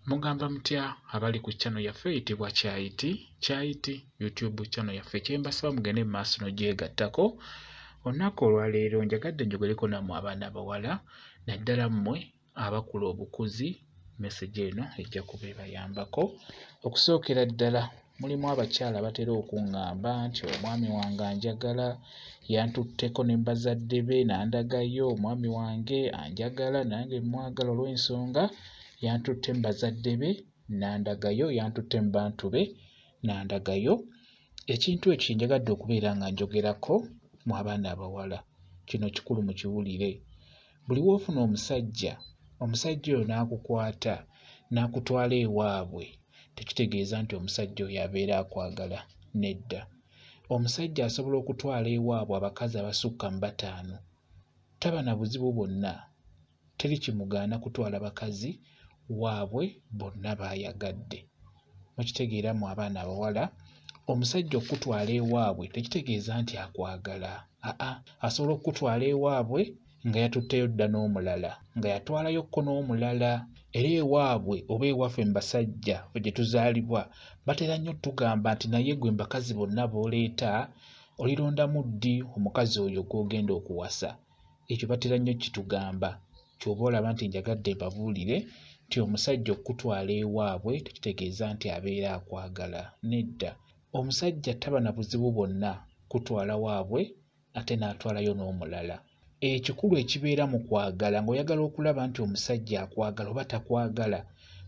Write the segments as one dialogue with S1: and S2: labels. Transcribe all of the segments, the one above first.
S1: Mugamba mutya abali ku channel yaffe eyitibwa Kyayiti YouTube channel yaffe kyembasaba mugende mu maaso n'ogyegattako. Olunaku olwaleero njagadde njogereko nammwe abaana abawala naddala mmwe abakula obukuzi. Message eno ejja kuba ebayambako. Okusookera ddala mulimu abakyala abatera okuŋŋamba nti omwami wange anjagala yantutteko ne bazadde be nandagayo, omwami wange anjagala nange mwagala olw'ensonga yantutte mu bazadde be nandagayo, yantutte mu bantu be nandagayo. Ekintu ekyo njagadde okubeera nga njogerako mu abaana abawala, kino kikulu mukiwulire. Buli w'ofuna omusajja oyo n'akukwata n'akutwala ewaabwe, tekitegeeza nti omusajja oyo abeera akwagala. Nedda. Omusajja asobola okutwala ewaabwe abakazi abasukka mu 5, taba na buzibu bwonna, teri kimugaana kutwala bakazi waabwe bonna baayagadde. Mukitegeera mu abaana abawala, omusajja okutwala ewaabwe tekitegeeza nti akwagala. Asobola okutwala ewaabwe nga yatutteyo dda n'omulala, nga yatwalayokko n'omulala. Era ewaabwe oba ewaffe mu basajja gye tuzaalibwa batera nnyo tugamba nti naye gwe bakazi bonna b'oleeta olirondamu ddi omukazi oyo gw'ogenda okuwasa. Ekyo batera nnyo kitugamba. Ky'oba olaba nti njagadde mbabuulire nti omusajja okutwala ewaabwe tekitegeeza nti abeera akwagala. Nedda. Omusajja taba na buzibu bwonna kutwala waabwe ate n'atwalayo n'omulala. Ekikulu ekibeera mu kwagala, ng'oyagala okulaba nti omusajja akwagala oba takwagala,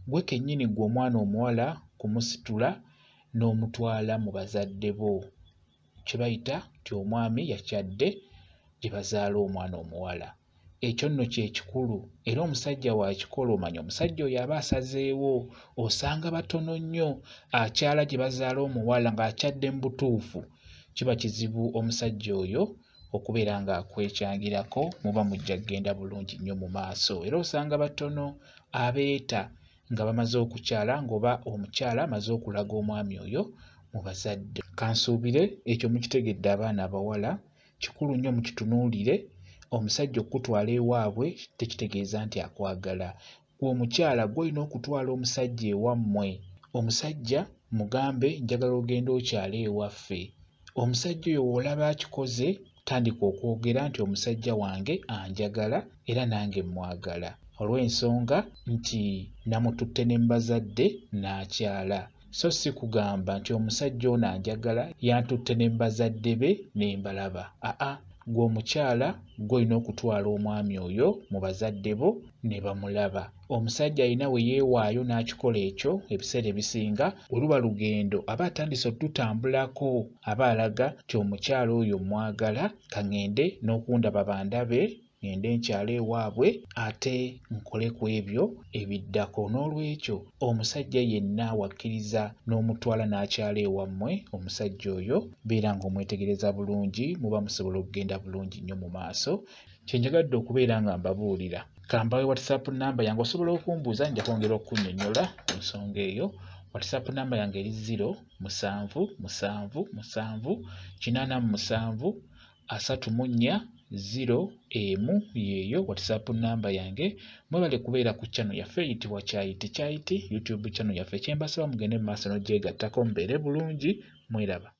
S1: gwe kennyini gwe omwana omuwala kumusitula n'omutwala mu bazadde bo. Kye bayita nti omwami yakyadde gye bazaala omwana omuwala. Ekyo nno kye kikulu. Era omusajja waakikola, omanya omusajja oyo aba asazeewo. Osanga batono nnyo akyala gye bazaala omuwala ng'akyadde mu butuufu. Kiba kizibu omusajja oyo okubeera ng'akwekyangirako, muba mujja kgenda bulungi nnyo mu maaso. Era osanga batono abeeta nga bamaze okukyala, ng'oba omukyala amaze okulaga omwami oyo mu bazadde. Kansuubire ekyo mukitegedde abaana abawala, kikulu nnyo mukitunuulire. Omusajja okutwala ewaabwe tekitegeeza nti akwagala. Gwe omukyala gw'olina okutwala omusajja ewammwe. Omusajja mugambe njagala ogenda okyala ewaffe. Omusajja oyo w'olaba akikoze, tandika okwogera nti omusajja wange anjagala era nange mwagala, olw'ensonga nti namututte ne mbazadde n'akyala. So si kugamba nti omusajja ono anjagala yantutte ne mbazadde be ne mbalaba. Gwe omukyala gw'olina okutwala omwami oyo mu bazadde bo ne bamulaba. Omusajja alina we yeewaayo n'akikola ekyo, ebiseera ebisinga bwe luba lugendo aba atandise otutambulako, aba alaga nti omukyala oyo mwagala, kaŋŋende n'okundaba bandabe, ŋŋende nkyala ewaabwe ate nkole ku ebyo ebiddako. N'olwekyo omusajja yenna wakkiriza n'omutwala n'akyala ewammwe, omusajja oyo beera ng'omwetegereza bulungi, muba musobola okugenda bulungi nnyo mu maaso. Kye njagadde okubeera nga mbabuulira. Kambawe WhatsApp namba yange, osobola okumbuuza, nja kwongera okunnyonnyola ku nsonga eyo. WhatsApp namba yange eri 0778734 yeeyo WhatsApp namba yange. Mwebale kubeera ku channel yaffe eyitibwa Kyayiti YouTube channel yaffe. Kyembasaba mugende mu maaso n'ogyegattako, mubeere bulungi, mweraba.